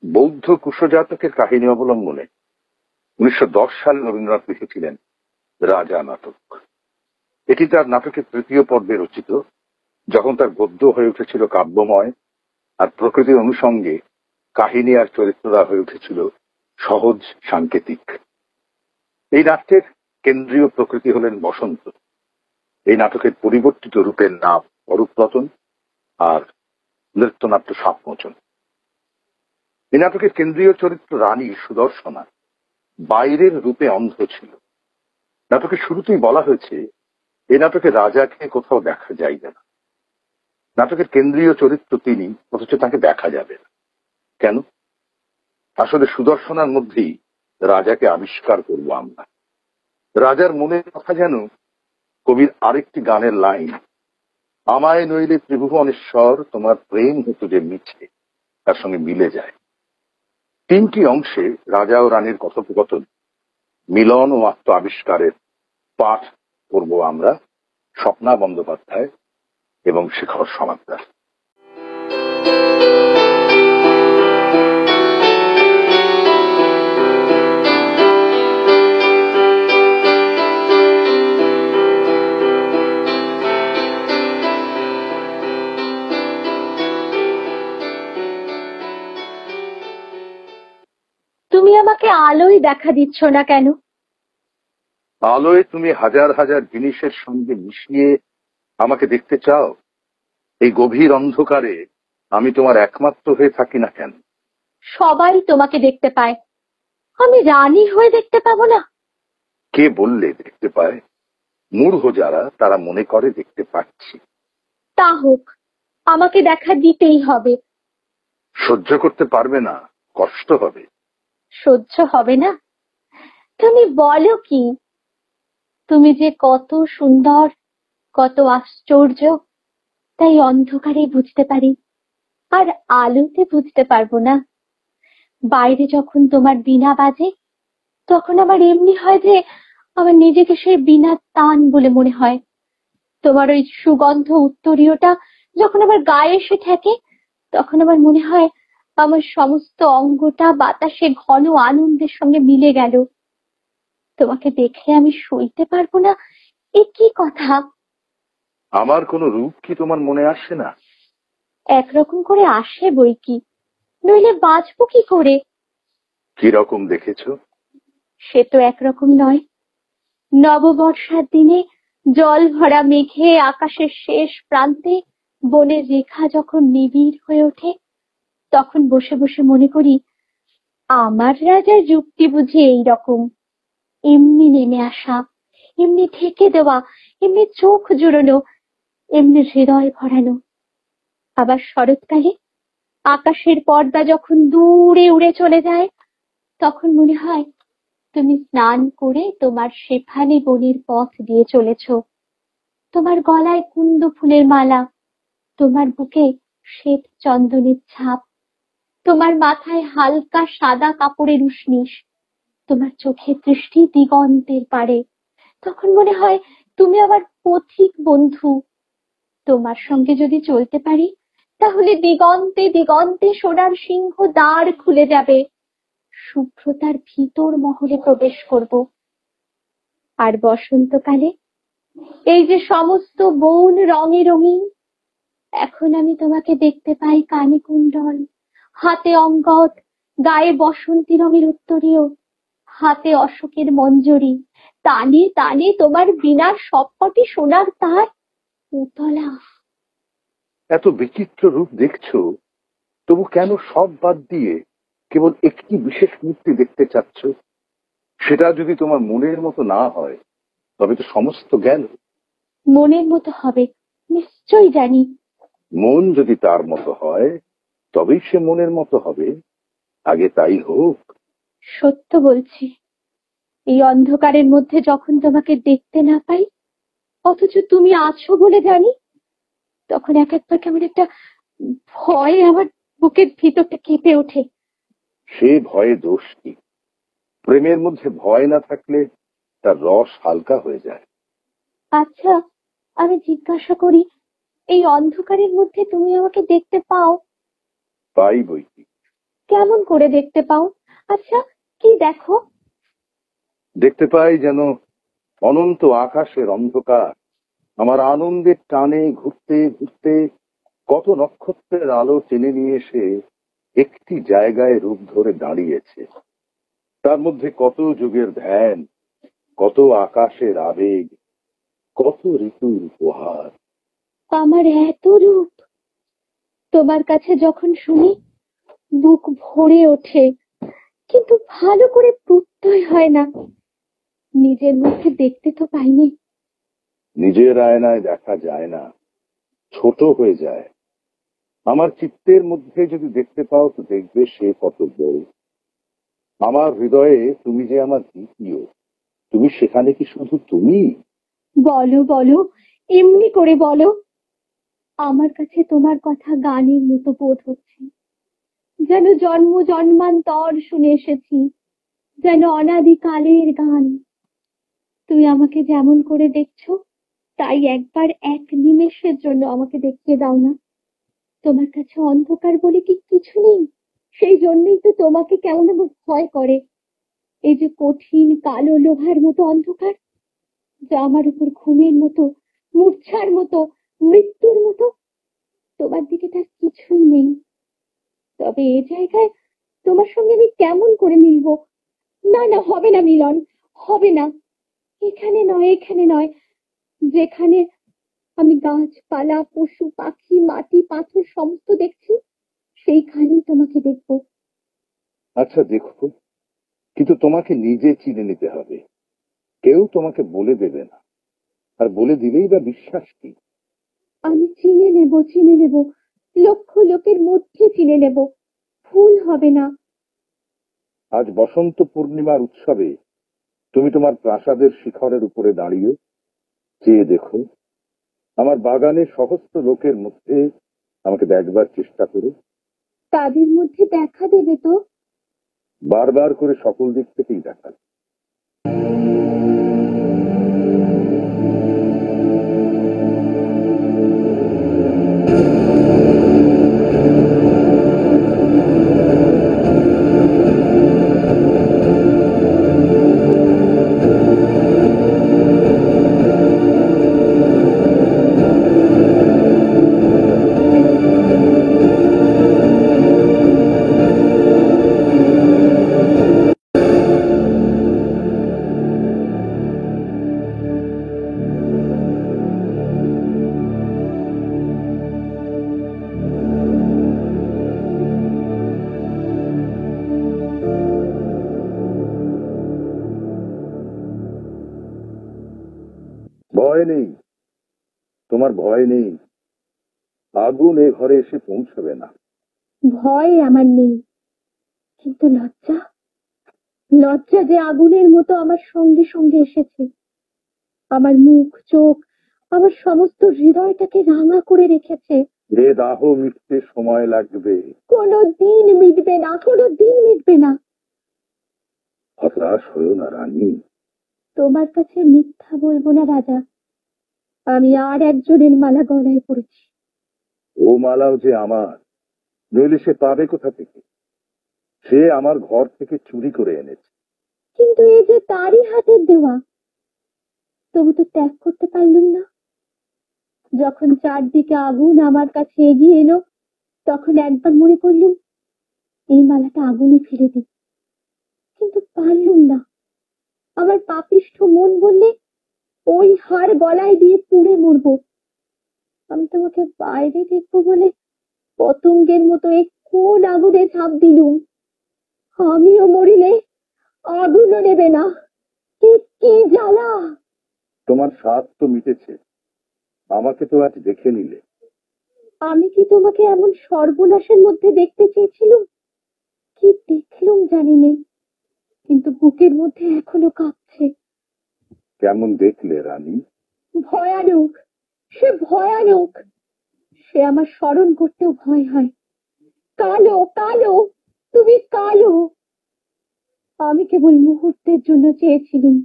বৌদ্ধ কুশজাতকের কাহিনী অবলম্বনে 1910 সালে রবীন্দ্রনাথ লিখেছিলেন রাজা নাটক। এটি তার নাটকের তৃতীয় পর্বে রচিত, যখন তার গদ্য হয়ে উঠেছিল কাব্যময় আর প্রকৃতির অনুষঙ্গে কাহিনী আর চরিত্ররা হয়ে উঠেছিল সহজ সাংকেতিক। এই নাট্যের কেন্দ্রীয় প্রকৃতি হলেন বসন্ত। এই নাটকের পরিবর্তিত রূপের নাম অরূপরতন আর নৃত্যনাট্য সাপমোচন। এই নাটকের কেন্দ্রীয় চরিত্র রানী সুদর্শনা বাইরের রূপে অন্ধ ছিল। নাটকের শুরুতেই বলা হয়েছে এই নাটকে রাজাকে কোথাও দেখা যাইবে না। নাটকের কেন্দ্রীয় চরিত্র তিনি, অথচ তাকে দেখা যাবে না কেন? আসলে সুদর্শনার মধ্যেই রাজাকে আবিষ্কার করব আমরা। রাজার মনের কথা যেন কবির আরেকটি গানের লাইন, আমায় নইলে ত্রিভুবনেশ্বর তোমার প্রেম হতো যে মিছে, তার সঙ্গে মিলে যায়। তিনটি অংশে রাজা ও রানীর কথোপকথন, মিলন ও আত্ম আবিষ্কারের পাঠ করব আমরা স্বপ্না বন্দ্যোপাধ্যায় এবং শেখর সমাদ্দার। তুমি আমাকে আলোয় দেখা দিচ্ছ না কেন? আলোয় তুমি হাজার হাজার জিনিসের সঙ্গে মিশিয়ে আমাকে দেখতে চাও। এই গভীর অন্ধকারে আমি তোমার একমাত্র হয়ে থাকি না কেন? সবাই তোমাকে দেখতে পায়, আমি রানী হয়ে দেখতে পাবো না? কে বললে দেখতে পায়? মূঢ় যারা, তারা মনে করে দেখতে পাচ্ছি। তা হোক, আমাকে দেখা দিতেই হবে। সহ্য করতে পারবে না? কষ্ট হবে। সহ্য হবে না? তুমি বলো কি? তুমি যে কত সুন্দর, কত আশ্চর্য, তাই অন্ধকারে বুঝতে পারি, আর আলোতে বুঝতে পারবো না। বাইরে যখন তোমার বীণা বাজে, তখন আমার এমনি হয় যে আমার নিজেকে সেই বীণার তান বলে মনে হয়। তোমার ওই সুগন্ধ উত্তরীয়টা যখন আমার গায়ে এসে ঠেকে, তখন আমার মনে হয় আমার সমস্ত অঙ্গটা বাতাসে ঘন আনন্দের সঙ্গে মিলে গেল। তোমাকে দেখলে আমি সইতে পারবো না, এ কি কথা? আমার কোন রূপ কি তোমার মনে আসে না? একরকম করে আসে বই কি, নইলে বাঁচবো কি করে? কি রকম দেখেছ? সে তো একরকম নয়। নববর্ষার দিনে জল ভরা মেঘে আকাশের শেষ প্রান্তে বনের রেখা যখন নিবিড় হয়ে ওঠে, তখন বসে বসে মনে করি আমার রাজার যুক্তি বুঝি এইরকম, এমনি নেমে আসা, এমনি ঢেকে দেওয়া, এমনি চোখ জুড়োনো, এমনি হৃদয় ভরানো। আবার শরৎকালে আকাশের পর্দা যখন দূরে উড়ে চলে যায়, তখন মনে হয় তুমি স্নান করে তোমার শেফালি বনের পথ দিয়ে চলেছ। তোমার গলায় কুন্দ ফুলের মালা, তোমার বুকে শ্বেত চন্দনের ছাপ, তোমার মাথায় হালকা সাদা কাপড়ের উষ্ণিস, তোমার চোখের দৃষ্টি দিগন্তের পারে। তখন মনে হয় তুমি আমার পথিক বন্ধু। তোমার সঙ্গে যদি চলতে পারি, তাহলে দিগন্তে দিগন্তে সোনার সিংহ দ্বার খুলে যাবে, শুভ্রতার ভিতর মহলে প্রবেশ করব। আর বসন্তকালে এই যে সমস্ত বন রঙে রঙিন, এখন আমি তোমাকে দেখতে পাই কানে কুণ্ডল, হাতে অঙ্গদ, গায়ে বসন্তী রঙের উত্তরীয়, হাতে অশোকের মঞ্জরি, তানে তানে তোমার বীণার সবকটি সোনার তার উতলা। এত বিচিত্র রূপ দেখছো, তবু কেন সব বাদ দিয়ে কেবল একটি বিশেষ মূর্তি দেখতে চাচ্ছ? সেটা যদি তোমার মনের মতো না হয়, তবে তো সমস্ত গেল। মনের মতো হবে নিশ্চয়ই জানি। মন যদি তার মতো হয়, তবেই সে মনের মতো হবে। আগে তাই হোক। সত্য বলছি, এই অন্ধকারের মধ্যে যখন তোমাকে দেখতে না পাই, অথচ তুমি আছো বলে জানি, তখন এক একবার কেমন একটা ভয় আমার বুকের ভিতরটা কেঁপে ওঠে। সে ভয়ে দোষ কি? প্রেমের মধ্যে ভয় না থাকলে তার রস হালকা হয়ে যায়। আচ্ছা, আমি জিজ্ঞাসা করি, এই অন্ধকারের মধ্যে তুমি আমাকে দেখতে পাও? পাই বই কি, কেমন করে দেখতে পাও? আচ্ছা, কি দেখো? দেখতে পাই যেন অনন্ত আকাশের অন্ধকার আমার আনন্দের টানে ঘুরতে ঘুরতে কত নক্ষত্রের আলো টেনে নিয়ে এসে একটি জায়গায় রূপ ধরে দাঁড়িয়েছে। তার মধ্যে কত যুগের ধ্যান, কত আকাশের আবেগ, কত ঋতুর উপহার। আমার এত রূপ তোমার কাছে যখন শুনি বুক ভরে ওঠে, কিন্তু ভালো করে প্রত্যয় হয় না। নিজের মুখে দেখতে তো পাইনি। নিজের আয়নায় দেখা যায় না, ছোট হয়ে যায়। আমার চিত্তের মধ্যে যদি দেখতে পাও তো দেখবে সে কত বড়। আমার হৃদয়ে তুমি যে আমার দ্বিতীয়, তুমি সেখানে কি শুধু তুমি? বলো বলো, এমনি করে বলো। আমার কাছে তোমার কথা গানের মতো বোধ হচ্ছে, যেন জন্ম জন্মান্তর শুনে এসেছি, যেন অনাদিকালের গান। তুই আমাকে যেমন করে দেখছো, তাই একবার এক নিমেষের জন্য আমাকে দেখিয়ে দাও না। তোমার কাছে অন্ধকার বলে কি কিছু নেই? সেই জন্যই তো তোমাকে কেমন আমার ভয় করে। এই যে কঠিন কালো লোহার মতো অন্ধকার, যা আমার উপর ঘুমের মতো, মূর্ছার মতো, মৃত্যুর মতো। তোমার দিকে তার কিছুই নেই। তবে এ জায়গায় তোমার সঙ্গে আমি কেমন করে মিলবো? না না, হবে না মিলন, হবে না। এখানে নয়, এখানে নয়। যেখানে আমি গাছপালা, পশু পাখি, মাটি পাথর সমস্ত দেখছি, সেইখানেই তোমাকে দেখবো। আচ্ছা দেখো, কিন্তু তোমাকে নিজে চিনে নিতে হবে। কেউ তোমাকে বলে দেবে না, আর বলে দিলেই বা বিশ্বাস কি? আমি চিনে নেব, চিনে নেব, লক্ষ লোকের মধ্যে চিনে নেব। ভুল হবে না। আজ বসন্ত পূর্ণিমার উৎসবে তুমি তোমার প্রাসাদের শিখরের উপরে দাঁড়িয়ে চেয়ে দেখো আমার বাগানে সহস্র লোকের মধ্যে আমাকে দেখবার চেষ্টা করো। তাদের মধ্যে দেখা দেবে তো? বারবার করে সকল দিক থেকেই দেখা। ভয় নেই, তোমার ভয় নেই। আগুন এ ঘরে এসে পৌঁছবে না। ভয় আমার নেই, কিন্তু লজ্জা, লজ্জা যে আগুনের মতো আমার সঙ্গে সঙ্গে এসেছে। আমার মুখ, চোখ, আমার সমস্ত হৃদয়টাকে রাঙা করে রেখেছে। এ দাহ মিটতে সময় লাগবে। কোনো দিন মিটবে না, কোনো দিন মিটবে না। হতাশ হয়েও না রানী। তোমার কাছে মিথ্যা বলবো না রাজা, আমি আর একজনের মালা গলায় পড়েছি। ও মালাও যে আমার, নইলে সে পাবে কোথা থেকে? সে আমার ঘর থেকে চুরি করে এনেছে। কিন্তু এ যে তারই হাতের দেওয়া, তবু তো ত্যাগ করতে পারলুম না। যখন চারদিকে আগুন আমার কাছে এগিয়ে এলো, তখন একবার মনে করলুম এই মালাটা আগুনে ফেলে দিই, কিন্তু পারলুম না। আমার পাপিষ্ঠ মন বললে ওই হার গলায় দিয়ে পুড়ে মরবো। আমি তোমাকে বাইরে দেখবো বলে পতঙ্গের মতো এই কোন আগুনে ঝাঁপ দিলুম। আমিও মরিলে আগুনও নেবে না। কি কি জ্বালা! তোমার স্বাদ তো মিটেছে, আমাকে তো আজ দেখে নিলে। আমি কি তোমাকে এমন সর্বনাশের মধ্যে দেখতে চেয়েছিলুম? কি দেখলুম জানি নে, কিন্তু বুকের মধ্যে এখনো কাঁপছে। কেমন দেখলে রানী? ভয়ানক, সে ভয়ানক। সে আমার স্মরণ করতেও ভয় হয়। কালো, কালো, তুমি কালো। আমি কেবল মুহূর্তের জন্য চেয়েছিলুম।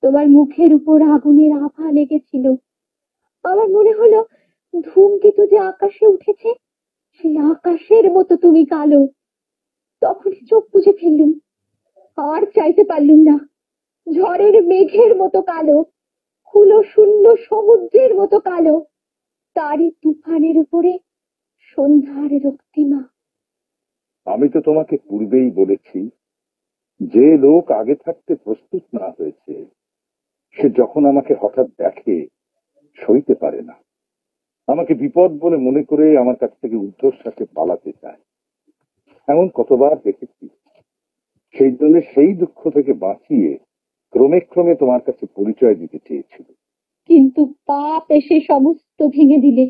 তোমার মুখের উপর আগুনের আভা লেগেছিল। আমার মনে হলো ধূমকেতু যে আকাশে উঠেছে, সেই আকাশের মতো তুমি কালো। তখনই চোখ বুজে ফেললুম, আর চাইতে পারলুম না। ঝড়ের মেঘের মতো কালো, খুলো শূন্য সমুদ্রের মতো কালো, তারই তুফানের উপরে সন্ধ্যার রক্তিমা। আমি তো তোমাকে পূর্বেই বলেছি, যে লোক আগে থাকতে প্রস্তুত না হয়েছে সে যখন আমাকে হঠাৎ দেখে সইতে পারে না, আমাকে বিপদ বলে মনে করে আমার কাছ থেকে ঊর্ধ্বশ্বাসে পালাতে চায়। এমন কতবার দেখেছি। সেই জন্য সেই দুঃখ থেকে বাঁচিয়ে ক্রমে ক্রমে তোমার কাছে পরিচয় দিতে চেয়েছিল। কিন্তু পাপ এসে সমস্ত ভেঙে দিলে।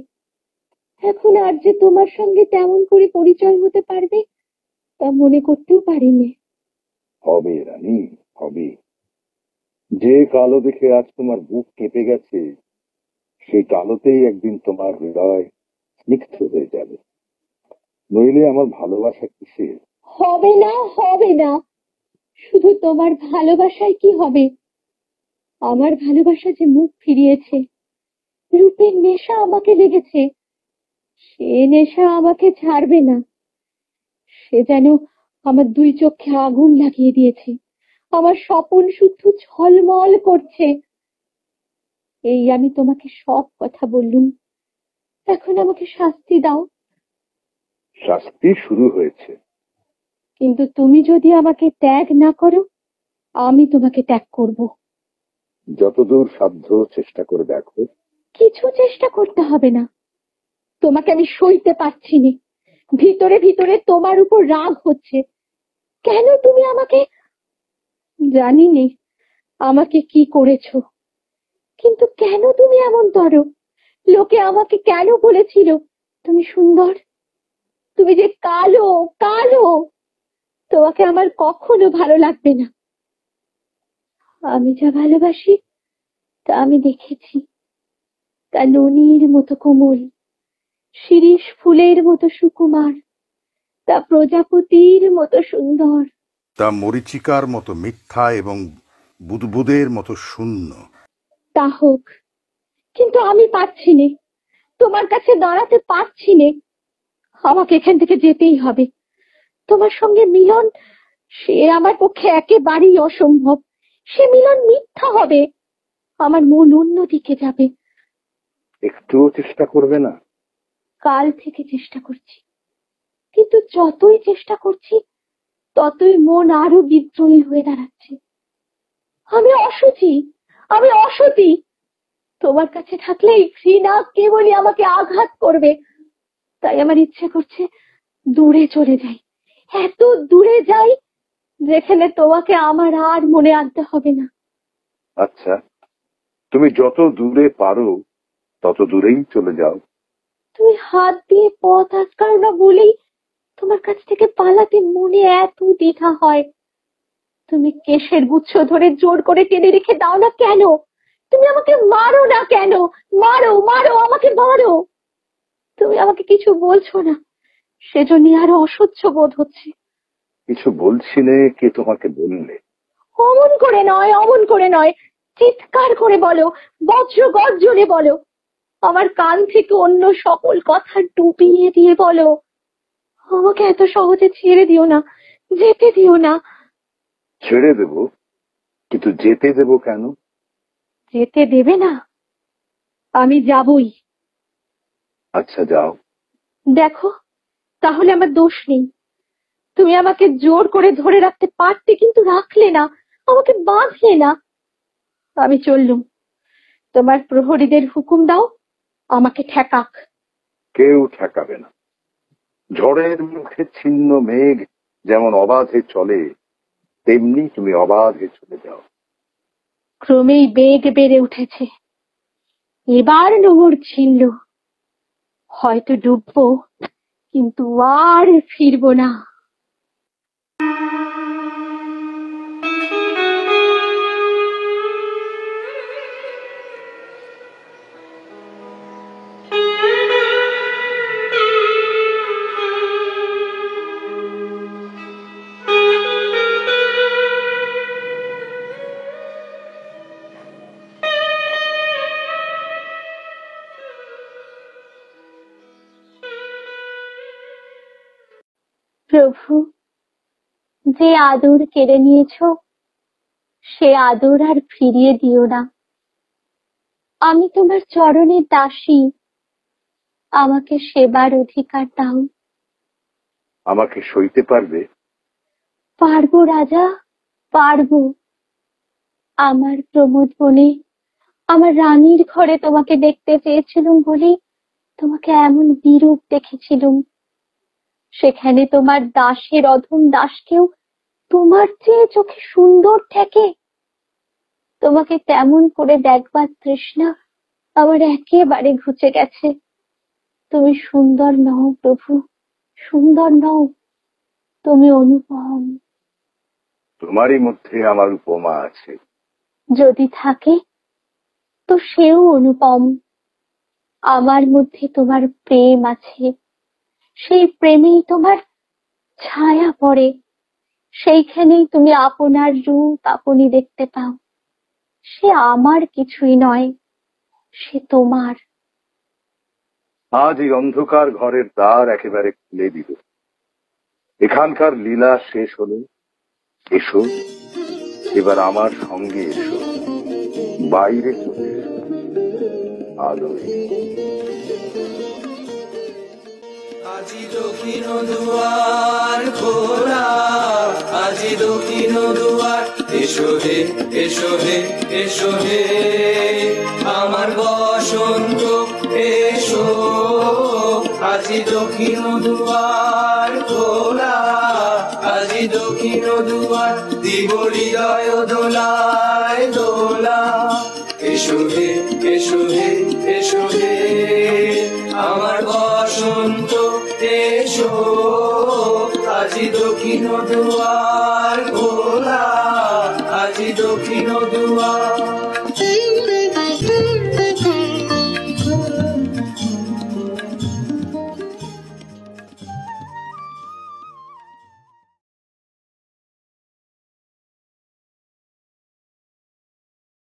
এখন আর যে তোমার সঙ্গে তেমন করে পরিচয় হতে পারবে তা মনে করতেও পারিনি। হবে রানী, হবে। যে কালো দেখে আজ তোমার বুক কেঁপে গেছে, সেই কালোতেই একদিন তোমার হৃদয় স্নিগ্ধ হয়ে যাবে। নইলে আমার ভালোবাসা কিসের? হবে না, হবে না। শুধু তোমার ভালোবাসায় কি হবে? আমার ভালোবাসা যে মুখ ফিরিয়েছে, রূপের নেশা আমাকে লেগেছে, সে নেশা আমাকে ছাড়বে না। সে যেন আমার দুই চোখে আগুন লাগিয়ে দিয়েছে, আমার স্বপন শুদ্ধ ঝলমল করছে। এই আমি তোমাকে সব কথা বললুম, এখন আমাকে শাস্তি দাও। শাস্তি শুরু হয়েছে। কিন্তু তুমি যদি আমাকে ত্যাগ না করো, আমি তোমাকে ত্যাগ করব। যতদূর সাধ্য চেষ্টা করে দেখো। কিছু চেষ্টা করতে হবে না, তোমাকে আমি সইতে পারছি না। ভিতরে ভিতরে তোমার উপর রাগ হচ্ছে। কেন তুমি আমাকে, জানি নে আমাকে কি করেছো, কিন্তু কেন তুমি এমন করো? লোকে আমাকে কেন বলেছিল তুমি সুন্দর, তুমি যে কালো কালো, তোমাকে আমার কখনো ভালো লাগবে না। আমি যা ভালোবাসি তা আমি দেখেছি, তা ননির মতো কোমল, শিরীষ ফুলের মতো সুকুমার, তা প্রজাপতির মতো সুন্দর, তা মরীচিকার মতো মিথ্যা এবং বুদবুদের মতো শূন্য। তা হোক, কিন্তু আমি পাচ্ছি নে, তোমার কাছে দাঁড়াতে পারছি নে। আমাকে এখান থেকে যেতেই হবে। তোমার সঙ্গে মিলন সে আমার পক্ষে একেবারেই অসম্ভব। সে মিলন মিথ্যা হবে, আমার মন অন্যদিকে যাবে। একটুও চেষ্টা করবে না? কাল থেকে চেষ্টা করছি, কিন্তু যতই চেষ্টা করছি ততই মন আরো বিদ্রোহী হয়ে দাঁড়াচ্ছে। আমি অসুচি, আমি অসতী। তোমার কাছে থাকলে ঘৃণা কেবলই আমাকে আঘাত করবে। তাই আমার ইচ্ছে করছে দূরে চলে যাই, এত দূরে যাই যেখানে তোমাকে আমার আর মনে আনতে হবে না। আচ্ছা, তুমি যত দূরে পারো তত দূরেই চলে যাও। তুমি হাত দিয়ে পথ আটকাও না বলেই তোমার কাছ থেকে পালাতে মনে এত দ্বিধা হয়। তুমি কেশের গুচ্ছ ধরে জোর করে টেনে রেখে দাও না কেন? তুমি আমাকে মারো না কেন? মারো মারো, আমাকে মারো। তুমি আমাকে কিছু বলছো না, সেজন্য আরো অসহ্য বোধ হচ্ছে। কিছু বলছি নে, কে তোমাকে বললে? অমন করে নয়, অমন করে নয়, চিৎকার করে বলো, বজ্র গর্জনে বলো। আমার কান থেকে অন্য সকল কথা ডুবিয়ে দিয়ে বলো। আমাকে এত সহজে ছেড়ে দিও না, যেতে দিও না। ছেড়ে দেব, কিন্তু যেতে দেব কেন? যেতে দেবে না? আমি যাবই। আচ্ছা যাও। দেখো, তাহলে আমার দোষ নেই। তুমি আমাকে জোর করে ধরে রাখতে পারতে, কিন্তু রাখলে না, আমাকে বাঁধলে না। আমি চললুম। তোমার প্রহরীদের হুকুম দাও, আমাকে ঠেকাক। কেউ ঠেকাবে না। ঝড়ের মুখে ছিন্ন মেঘ যেমন অবাধে চলে, তেমনি তুমি অবাধে চলে যাও। ক্রমেই বেগ বেড়ে উঠেছে। এবার নোঙর ছিনল। হয়তো ডুববো, কিন্তু আর ফিরবো না। প্রভু, যে আদর কেড়ে নিয়েছো সে আদর আর ফিরিয়ে দিও না। আমি তোমার চরণের দাসী, আমাকে সেবার অধিকার দাও। আমাকে সইতে পারবে? পারবো রাজা, পারবো। আমার প্রমোদ বনে আমার রানীর ঘরে তোমাকে দেখতে পেয়েছিলুম বলেই তোমাকে এমন বিরূপ দেখেছিলুম। সেখানে তোমার দাসের অধম দাসকেও তোমার চেয়ে চোখে সুন্দর ঠেকে। তোমাকে তেমন করে দেখবার তৃষ্ণা আমার একেবারে ঘুচে গেছে। তুমি সুন্দর নও প্রভু, সুন্দর নও, তুমি অনুপম। তোমারই মধ্যে আমার উপমা আছে। যদি থাকে তো সেও অনুপম। আমার মধ্যে তোমার প্রেম আছে, সেই প্রেমেই তোমার ছায়া পড়ে, সেইখানেই তুমি আপনার রূপ আপনি দেখতে পাও। সে আমার কিছুই নয়, সে তোমার। আজ এই অন্ধকার ঘরের দ্বার একেবারে খুলে দিল। এখানকার লীলা শেষ হলো। এসো, এবার আমার সঙ্গে এসো, বাইরে চলে এসো আলোয়। আজি দক্ষিণ দুয়ার খোলা, আজি দক্ষিণ দুয়ার, এসো হে, এসো হে, এসো হে আমার বসন্ত এসো। আজি দক্ষিণ দুয়ার খোলা, আজি দক্ষিণ দুয়ার, দিব হৃদয় দোলায় দোলা। এসো হে, এসো হে, এসো হে আমার বসন্ত এসো। আজি দক্ষিণ দুয়ার খোলা, আজি দক্ষিণ দুয়ার।